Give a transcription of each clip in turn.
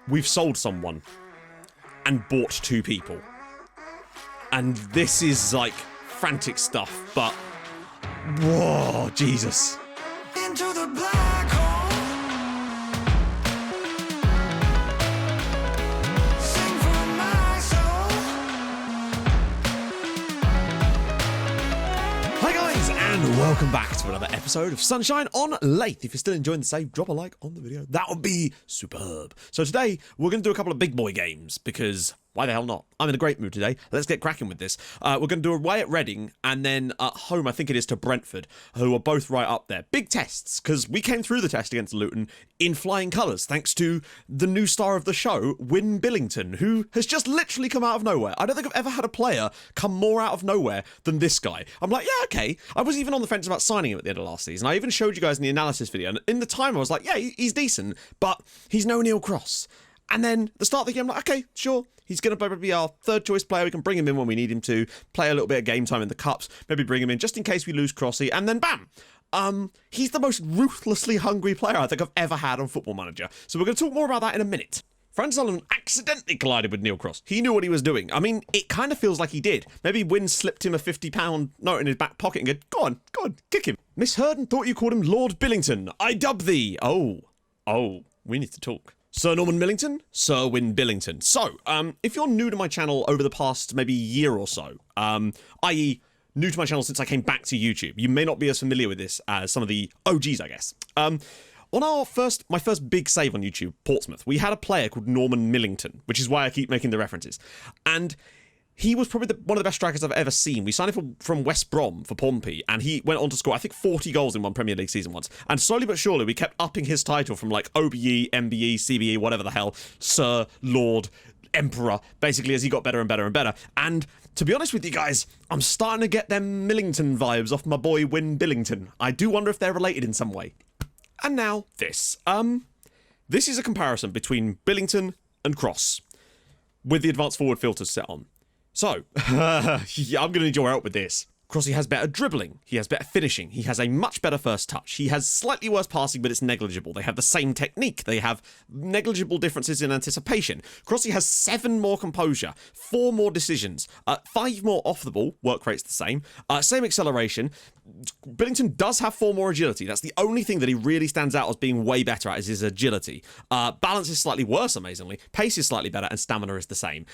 we've sold someone and bought 2 people. And this is like frantic stuff, but whoa, Jesus. Into the black hole. Sing for my soul. Hi guys, and welcome back to another episode of Sunshine on Leyth. If you're still enjoying the save, drop a like on the video. That would be superb. So today, we're going to do a couple of big boy games, because why the hell not? I'm in a great mood today. Let's get cracking with this. We're going to do away at Reading, and then at home, I think it is to Brentford, who are both right up there. Big tests, because we came through the test against Luton in flying colours, thanks to the new star of the show, Win Billington, who has just literally come out of nowhere. I don't think I've ever had a player come more out of nowhere than this guy. I'm like, yeah, okay. I was even on the fence about signing him at the end of last season. I even showed you guys in the analysis video, and in the time I was like, yeah, he's decent, but he's no Neil Cross. And then the start of the game, I'm like, okay, sure. He's going to probably be our third choice player. We can bring him in when we need him to, play a little bit of game time in the cups, maybe bring him in just in case we lose Crossy, and then bam! He's the most ruthlessly hungry player I think I've ever had on Football Manager. So we're going to talk more about that in a minute. Fran Sullivan accidentally collided with Neil Cross. He knew what he was doing. I mean, it kind of feels like he did. Maybe Wynn slipped him a £50 note in his back pocket and go, go on, kick him. Miss Herden thought you called him Lord Billington. I dub thee. Oh, we need to talk. Sir Norman Millington, Sir Win Billington. So, if you're new to my channel over the past maybe year or so, i.e. new to my channel since I came back to YouTube, you may not be as familiar with this as some of the OGs, I guess. On my first big save on YouTube, Portsmouth, we had a player called Norman Millington, which is why I keep making the references. And he was probably one of the best strikers I've ever seen. We signed him from West Brom for Pompey, and he went on to score, I think, 40 goals in one Premier League season once. And slowly but surely, we kept upping his title from like OBE, MBE, CBE, whatever the hell, Sir, Lord, Emperor, basically as he got better and better and better. And to be honest with you guys, I'm starting to get them Millington vibes off my boy Win Billington. I do wonder if they're related in some way. And now this. This is a comparison between Billington and Cross with the advanced forward filters set on. So, yeah, I'm going to need your help with this. Crossy has better dribbling, he has better finishing, he has a much better first touch, he has slightly worse passing but it's negligible, they have the same technique, they have negligible differences in anticipation. Crossy has 7 more composure, 4 more decisions, 5 more off the ball, work rate's the same acceleration. Billington does have 4 more agility. That's the only thing that he really stands out as being way better at is his agility. Balance is slightly worse, amazingly. Pace is slightly better, and stamina is the same.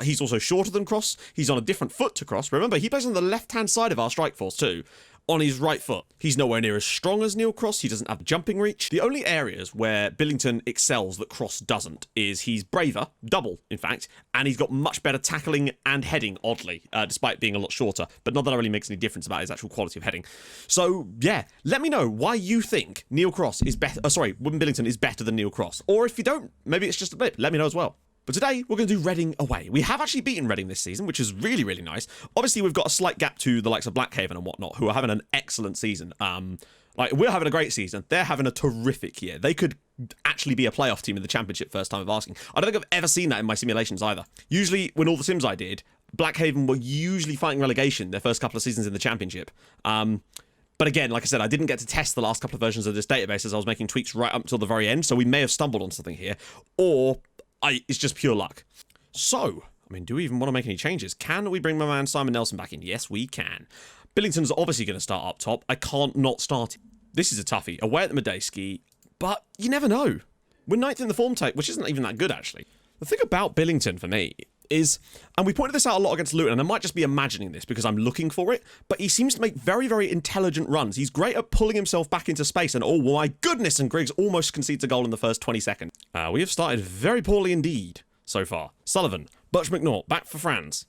He's also shorter than Cross. He's on a different foot to Cross. Remember, he plays on the left-hand side of our strike force too. On his right foot. He's nowhere near as strong as Neil Cross. He doesn't have the jumping reach. The only areas where Billington excels that Cross doesn't is he's braver, double in fact, and he's got much better tackling and heading, oddly, despite being a lot shorter, but not that it really makes any difference about his actual quality of heading. So, yeah, let me know why you think Neil Cross is better, Win Billington is better than Neil Cross. Or if you don't, maybe it's just a blip, let me know as well. But today, we're going to do Reading away. We have actually beaten Reading this season, which is really, really nice. Obviously, we've got a slight gap to the likes of Blackhaven and whatnot, who are having an excellent season. We're having a great season. They're having a terrific year. They could actually be a playoff team in the Championship, first time of asking. I don't think I've ever seen that in my simulations either. Usually, when all the sims I did, Blackhaven were usually fighting relegation their first couple of seasons in the Championship. But again, like I said, I didn't get to test the last couple of versions of this database as I was making tweaks right up until the very end, so we may have stumbled on something here. Or it's just pure luck. So, I mean, do we even want to make any changes? Can we bring my man Simon Nelson back in? Yes, we can. Billington's obviously going to start up top. I can't not start him. This is a toughie. Away at the Medeski, but you never know. We're 9th in the form tape, which isn't even that good, actually. The thing about Billington, for me, is, and we pointed this out a lot against Luton, and I might just be imagining this because I'm looking for it, but he seems to make very, very intelligent runs. He's great at pulling himself back into space, and oh my goodness, and Griggs almost concedes a goal in the first 20 seconds. We have started very poorly indeed so far. Sullivan, Butch McNaught, back for Franz.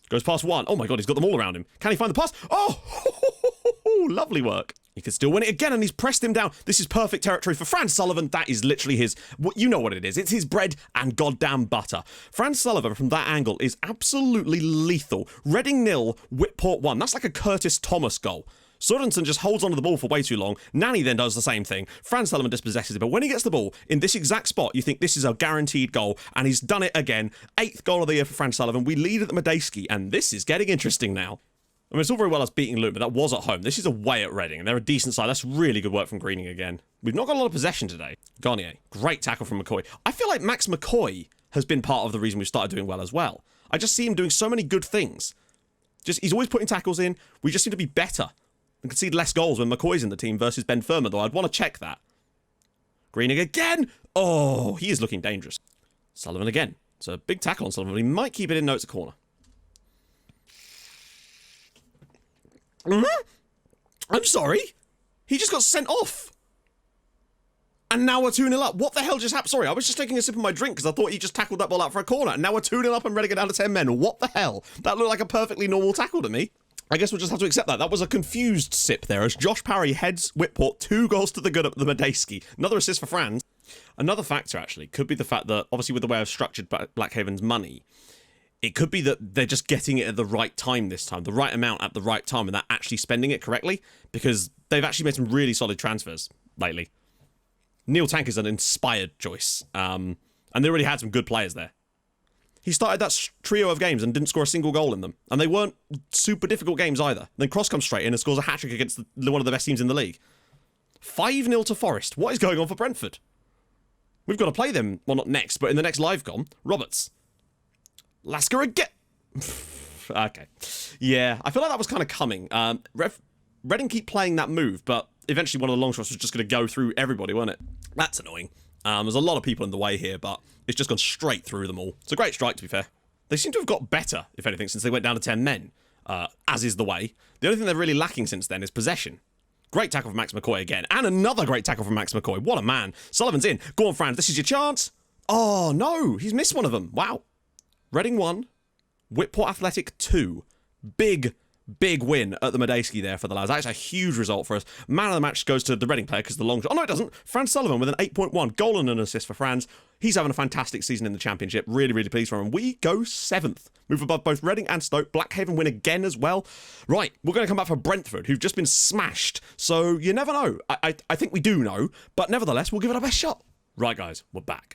Goes past one. Oh my god, he's got them all around him. Can he find the pass? Oh, lovely work. He could still win it again, and he's pressed him down. This is perfect territory for Fran Sullivan. That is literally his, you know what it is. It's his bread and goddamn butter. Fran Sullivan from that angle is absolutely lethal. Reading 0, Whitport 1. That's like a Curtis Thomas goal. Sorensen just holds onto the ball for way too long. Nanny then does the same thing. Fran Sullivan dispossesses it, but when he gets the ball in this exact spot, you think this is a guaranteed goal, and he's done it again. 8th goal of the year for Fran Sullivan. We lead at the Medeski, and this is getting interesting now. I mean, it's all very well us beating Luton, but that was at home. This is away at Reading, and they're a decent side. That's really good work from Greening again. We've not got a lot of possession today. Garnier, great tackle from McCoy. I feel like Max McCoy has been part of the reason we've started doing well as well. I just see him doing so many good things. He's always putting tackles in. We just seem to be better and concede less goals when McCoy's in the team versus Ben Firma, though I'd want to check that. Greening again. Oh, he is looking dangerous. Sullivan again. It's a big tackle on Sullivan. He might keep it in. No, it's a corner. I'm sorry. He just got sent off. And now we're 2-0 up. What the hell just happened? Sorry, I was just taking a sip of my drink because I thought he just tackled that ball out for a corner. And now we're 2-0 up and ready to get down to 10 men. What the hell? That looked like a perfectly normal tackle to me. I guess we'll just have to accept that. That was a confused sip there as Josh Parry heads Whitport 2 goals to the good at the Medeski. Another assist for Franz. Another factor, actually, could be the fact that, obviously with the way I've structured Blackhaven's money, it could be that they're just getting it at the right time this time, the right amount at the right time, and they're actually spending it correctly, because they've actually made some really solid transfers lately. Neil Tank is an inspired choice, and they already had some good players there. He started that trio of games and didn't score a single goal in them, and they weren't super difficult games either. Then Cross comes straight in and scores a hat-trick against one of the best teams in the league. 5-0 to Forest. What is going on for Brentford? We've got to play them, well, not next, but in the next live com. Roberts. Lasker again. Okay. Yeah, I feel like that was kind of coming. Reading keep playing that move, but eventually one of the long shots was just going to go through everybody, wasn't it? That's annoying. There's a lot of people in the way here, but it's just gone straight through them all. It's a great strike, to be fair. They seem to have got better, if anything, since they went down to 10 men, as is the way. The only thing they're really lacking since then is possession. Great tackle from Max McCoy again. And another great tackle from Max McCoy. What a man. Sullivan's in. Go on, Franz. This is your chance. Oh, no. He's missed one of them. Wow. Reading 1. Whitport Athletic 2. Big win at the Medeski there for the lads. That's a huge result for us. Man of the match goes to the Reading player because the long shot. Oh, no, it doesn't. Franz Sullivan with an 8.1. Goal and an assist for Franz. He's having a fantastic season in the Championship. Really, really pleased for him. We go 7th. Move above both Reading and Stoke. Blackhaven win again as well. Right, we're going to come back for Brentford, who've just been smashed. So you never know. I think we do know, but nevertheless, we'll give it our best shot. Right, guys, we're back.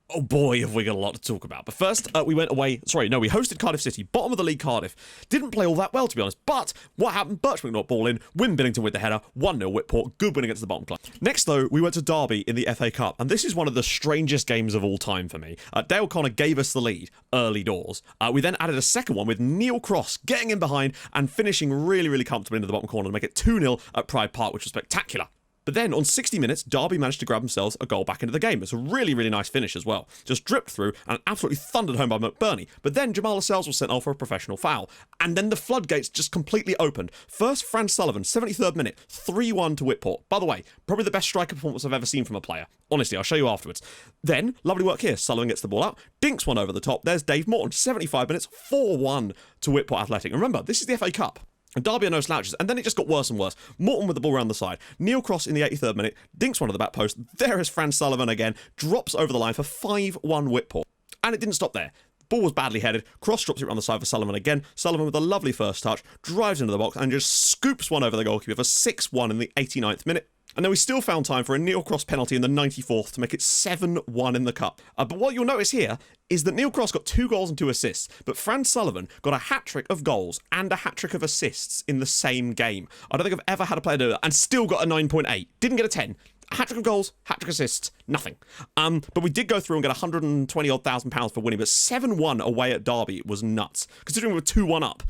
Oh boy, have we got a lot to talk about. But first, we hosted Cardiff City, bottom of the league Cardiff. Didn't play all that well, to be honest. But what happened? Birchwick not ball in, win Billington with the header, 1-0 Whitport, good win against the bottom club. Next, though, we went to Derby in the FA Cup, and this is one of the strangest games of all time for me. Dale Connor gave us the lead early doors. We then added a second one with Neil Cross getting in behind and finishing really, really comfortably into the bottom corner to make it 2-0 at Pride Park, which was spectacular. But then, on 60 minutes, Derby managed to grab themselves a goal back into the game. It's a really, really nice finish as well. Just dripped through and absolutely thundered home by McBurney. But then Jamal Lascelles was sent off for a professional foul. And then the floodgates just completely opened. First, Franz Sullivan, 73rd minute, 3-1 to Whitport. By the way, probably the best striker performance I've ever seen from a player. Honestly, I'll show you afterwards. Then, lovely work here. Sullivan gets the ball out, dinks one over the top. There's Dave Morton, 75 minutes, 4-1 to Whitport Athletic. And remember, this is the FA Cup. And Derby are no slouches, and then it just got worse and worse. Morton with the ball around the side. Neil Cross in the 83rd minute, dinks one to the back post. There is Franz Sullivan again, drops over the line for 5-1 Whitport. And it didn't stop there. Ball was badly headed. Cross drops it around the side for Sullivan again. Sullivan with a lovely first touch, drives into the box and just scoops one over the goalkeeper for 6-1 in the 89th minute. And then we still found time for a Neil Cross penalty in the 94th to make it 7-1 in the cup. But what you'll notice here is that Neil Cross got 2 goals and 2 assists, but Franz Sullivan got a hat-trick of goals and a hat-trick of assists in the same game. I don't think I've ever had a player do that and still got a 9.8. Didn't get a 10. Hat-trick of goals, hat-trick assists, nothing. But we did go through and get £120,000 for winning, but 7-1 away at Derby was nuts, considering we were 2-1 up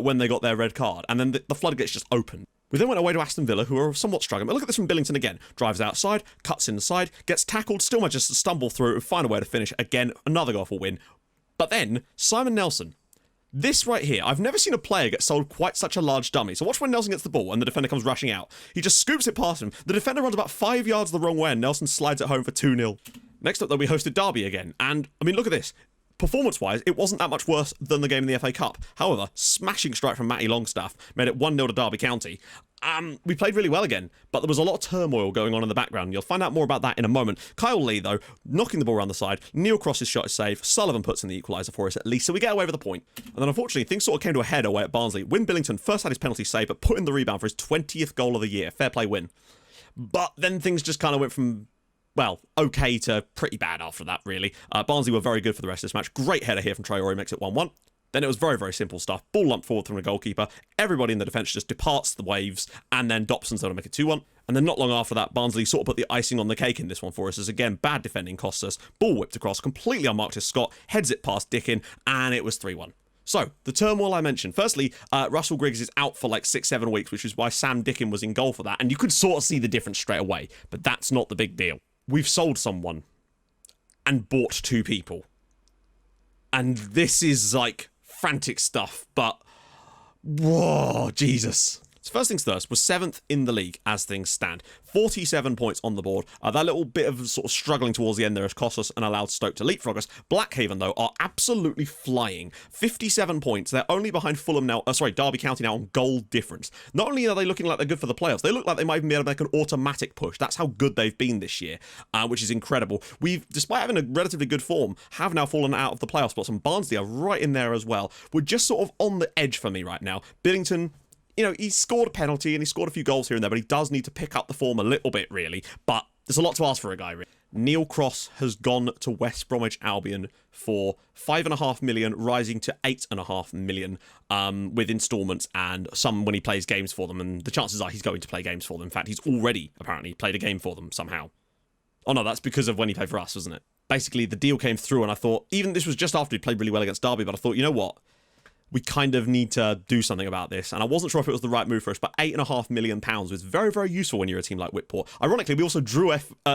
when they got their red card, and then the floodgates just opened. We then went away to Aston Villa, who are somewhat struggling. But look at this from Billington again. Drives outside, cuts inside, gets tackled, still manages to stumble through and find a way to finish. Again, another goal for win. But then, Simon Nelson. This right here, I've never seen a player get sold quite such a large dummy. So watch when Nelson gets the ball and the defender comes rushing out. He just scoops it past him. The defender runs about 5 yards the wrong way and Nelson slides it home for 2-0. Next up, though, we hosted Derby again. And, I mean, look at this. Performance-wise, it wasn't that much worse than the game in the FA Cup. However, smashing strike from Matty Longstaff made it 1-0 to Derby County. We played really well again, but there was a lot of turmoil going on in the background. You'll find out more about that in a moment. Kyle Lee, though, knocking the ball around the side. Neil Cross's shot is saved. Sullivan puts in the equaliser for us at least, so we get away with a point. And then, unfortunately, things sort of came to a head away at Barnsley. Win Billington first had his penalty save, but put in the rebound for his 20th goal of the year. Fair play win. But then things just kind of went from, well, okay to pretty bad after that, really. Barnsley were very good for the rest of this match. Great header here from Traore, makes it 1-1. Then it was very, very simple stuff. Ball lumped forward from the goalkeeper. Everybody in the defence just departs the waves, and then Dobson's able to make it 2-1. And then not long after that, Barnsley sort of put the icing on the cake in this one for us, as again, bad defending costs us. Ball whipped across, completely unmarked to Scott, heads it past Dickin, and it was 3-1. So, the turmoil I mentioned. Firstly, Russell Griggs is out for like 6-7 weeks, which is why Sam Dickin was in goal for that. And you could sort of see the difference straight away, but that's not the big deal. We've sold someone and bought 2 people. And this is like frantic stuff, but whoa, Jesus. So first things first, we're 7th in the league as things stand. 47 points on the board. That little bit of sort of struggling towards the end there has cost us and allowed Stoke to leapfrog us. Blackhaven, though, are absolutely flying. 57 points. They're only behind Fulham now, Derby County now on goal difference. Not only are they looking like they're good for the playoffs, they look like they might even be able to make an automatic push. That's how good they've been this year, which is incredible. We've, despite having a relatively good form, have now fallen out of the playoff spots, and Barnsley are right in there as well. We're just sort of on the edge for me right now. Billington, you know, he scored a penalty and he scored a few goals here and there, but he does need to pick up the form a little bit, really. But there's a lot to ask for a guy, really. Neil Cross has gone to West Bromwich Albion for $5.5 million, rising to $8.5 million with instalments and some when he plays games for them. And the chances are he's going to play games for them. In fact, he's already apparently played a game for them somehow. Oh no, that's because of when he played for us, wasn't it? Basically, the deal came through and I thought, even this was just after he played really well against Derby, but I thought, you know what? We kind of need to do something about this. And I wasn't sure if it was the right move for us, but £8.5 million was very, very useful when you're a team like Whitport. Ironically, we also drew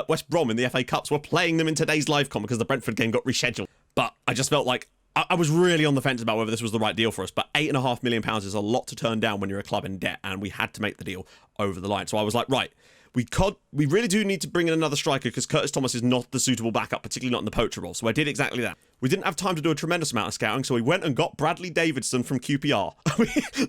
West Brom in the FA Cup, so we're playing them in today's live com because the Brentford game got rescheduled. But I just felt like I was really on the fence about whether this was the right deal for us, but £8.5 million is a lot to turn down when you're a club in debt, and we had to make the deal over the line. So I was like, right, we really do need to bring in another striker because Curtis Thomas is not the suitable backup, particularly not in the poacher role. So I did exactly that. We didn't have time to do a tremendous amount of scouting, so we went and got Bradley Davidson from QPR.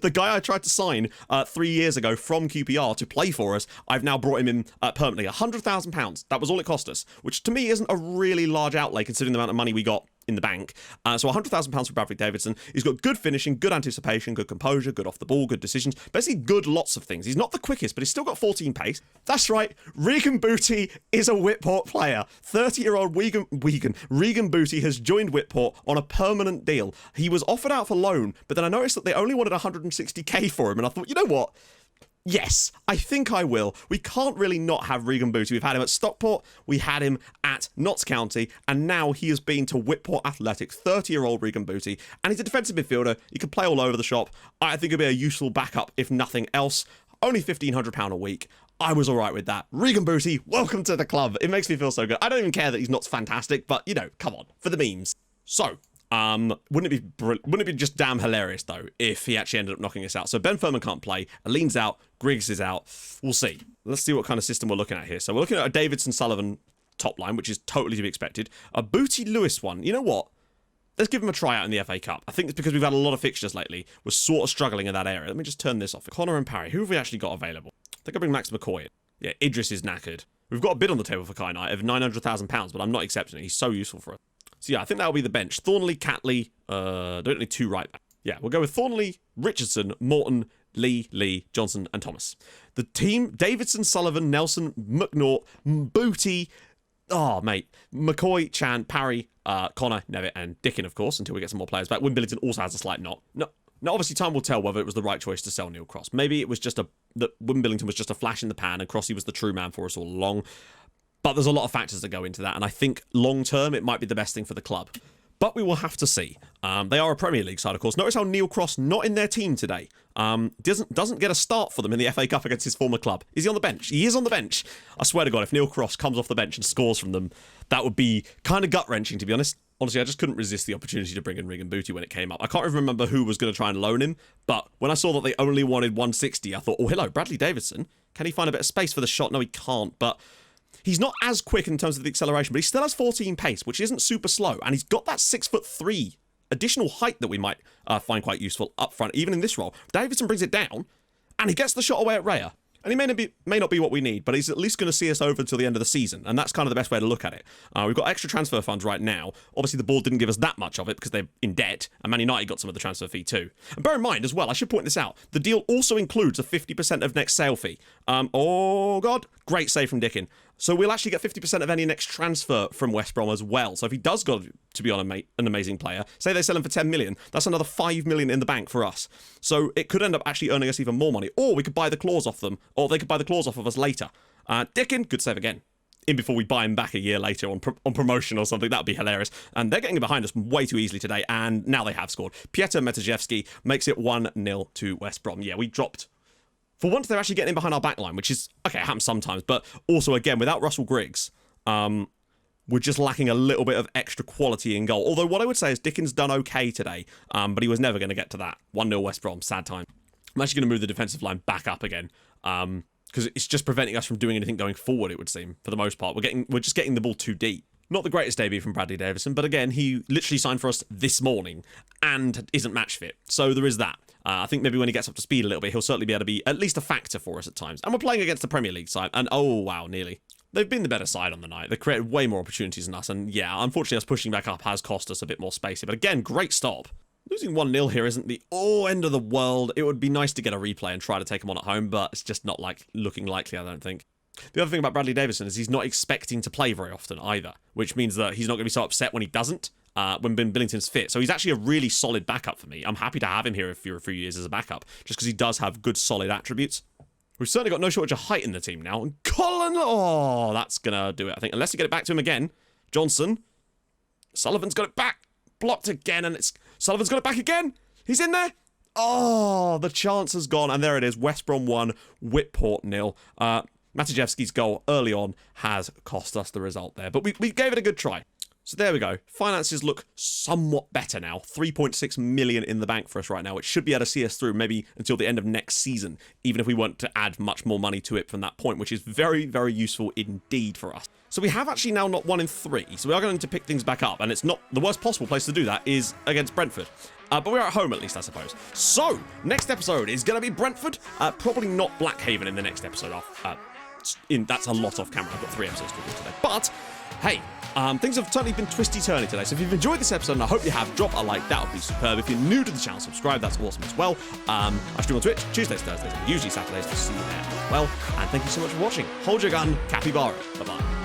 The guy I tried to sign 3 years ago from QPR to play for us, I've now brought him in permanently. £100,000. That was all it cost us, which to me isn't a really large outlay considering the amount of money we got in the bank. So £100,000 for Bradley Davidson. He's got good finishing, good anticipation, good composure, good off the ball, good decisions. Basically good lots of things. He's not the quickest, but he's still got 14 pace. That's right, Regan Booty is a Whitport player. 30-year-old Regan Booty has joined Whitport on a permanent deal. He was offered out for loan, but then I noticed that they only wanted 160k for him, and I thought, you know what? Yes, I think I will. We can't really not have Regan Booty. We've had him at Stockport, we had him at Notts County, and now he has been to Whitport Athletic. 30-year-old Regan Booty, and he's a defensive midfielder. He can play all over the shop. I think it'd be a useful backup, if nothing else. Only £1,500 a week. I was all right with that. Regan Booty, welcome to the club. It makes me feel so good. I don't even care that he's not fantastic, but, you know, come on, for the memes. So, wouldn't it be just damn hilarious, though, if he actually ended up knocking us out? So Ben Furman can't play, Aline's out, Griggs is out. We'll see. Let's see what kind of system we're looking at here. So we're looking at a Davidson-Sullivan top line, which is totally to be expected. A Booty-Lewis one. You know what? Let's give him a try out in the FA Cup. I think it's because we've had a lot of fixtures lately. We're sort of struggling in that area. Let me just turn this off. Connor and Parry. Who have we actually got available? I think I'll bring Max McCoy in. Yeah, Idris is knackered. We've got a bid on the table for Kai Knight of £900,000, but I'm not accepting it. He's so useful for us. So yeah, I think that'll be the bench. Thornley, Catley, don't need 2 right back. Yeah, we'll go with Thornley, Richardson, Morton, Lee, Johnson, and Thomas. The team, Davidson, Sullivan, Nelson, McNaught, Booty, oh, mate, McCoy, Chan, Parry, Connor, Nevitt, and Dickin, of course, until we get some more players back. Win Billington also has a slight knot. Now, obviously, time will tell whether it was the right choice to sell Neil Cross. Maybe it was just that Win Billington was just a flash in the pan and Crossy was the true man for us all along. But there's a lot of factors that go into that, and I think long-term it might be the best thing for the club. But we will have to see. They are a Premier League side, of course. Notice how Neil Cross, not in their team today, doesn't get a start for them in the FA Cup against his former club. Is he on the bench? He is on the bench. I swear to God, if Neil Cross comes off the bench and scores from them, that would be kind of gut-wrenching, to be honest. Honestly, I just couldn't resist the opportunity to bring in Regan Booty when it came up. I can't even remember who was going to try and loan him, but when I saw that they only wanted 160, I thought, oh, hello, Bradley Davidson. Can he find a bit of space for the shot? No, he can't, but he's not as quick in terms of the acceleration, but he still has 14 pace, which isn't super slow, and he's got that 6'3" additional height that we might find quite useful up front, even in this role. Davidson brings it down, and he gets the shot away at Raya. And he may not be what we need, but he's at least going to see us over until the end of the season, and that's kind of the best way to look at it. We've got extra transfer funds right now. Obviously, the board didn't give us that much of it because they're in debt, and Man United got some of the transfer fee too. And bear in mind as well, I should point this out, the deal also includes a 50% of next sale fee. Oh God, great save from Dickin. So we'll actually get 50% of any next transfer from West Brom as well. So if he does go to be on an amazing player. Say they sell him for 10 million. That's another 5 million in the bank for us. So it could end up actually earning us even more money. Or we could buy the claws off them. Or they could buy the claws off of us later. Dickin, good save again. In before we buy him back a year later on promotion or something. That would be hilarious. And they're getting behind us way too easily today. And now they have scored. Piotr Metajewski makes it 1-0 to West Brom. Yeah, we dropped. For once, they're actually getting in behind our backline, which is, okay, it happens sometimes. But also, again, without Russell Griggs, we're just lacking a little bit of extra quality in goal. Although what I would say is Dickin's done okay today, but he was never going to get to that. 1-0 West Brom, sad time. I'm actually going to move the defensive line back up again. Because it's just preventing us from doing anything going forward, it would seem, for the most part. We're just getting the ball too deep. Not the greatest debut from Bradley Davison, but again, he literally signed for us this morning and isn't match fit. So there is that. I think maybe when he gets up to speed a little bit, he'll certainly be able to be at least a factor for us at times. And we're playing against the Premier League side, and oh wow, nearly. They've been the better side on the night. They've created way more opportunities than us, and yeah, unfortunately us pushing back up has cost us a bit more space here. But again, great stop. Losing 1-0 here isn't the end of the world. It would be nice to get a replay and try to take him on at home, but it's just not looking likely, I don't think. The other thing about Bradley Davison is he's not expecting to play very often either, which means that he's not going to be so upset when he doesn't, when Ben Billington's fit. So he's actually a really solid backup for me. I'm happy to have him here for a few years as a backup, just because he does have good, solid attributes. We've certainly got no shortage of height in the team now. And Colin, oh, that's going to do it, I think. Unless you get it back to him again. Johnson. Sullivan's got it back. Blocked again, and Sullivan's got it back again. He's in there. Oh, the chance has gone, and there it is. West Brom 1, Whitport 0. Matajewski's goal early on has cost us the result there, but we gave it a good try. So there we go. Finances look somewhat better now. 3.6 million in the bank for us right now, which should be able to see us through maybe until the end of next season, even if we want to add much more money to it from that point, which is very, very useful indeed for us. So we have actually now not 1 in 3, so we are going to pick things back up, and it's not the worst possible place to do that is against Brentford. But we're at home at least, I suppose. So, next episode is going to be Brentford. Probably not Blackhaven in the next episode. That's a lot off camera. I've got 3 episodes to do today. But, hey, things have certainly been twisty-turny today. So if you've enjoyed this episode, and I hope you have, drop a like. That would be superb. If you're new to the channel, subscribe. That's awesome as well. I stream on Twitch Tuesdays, Thursdays, and usually Saturdays to see you there as well. And thank you so much for watching. Hold your gun. Capybara. Bye-bye.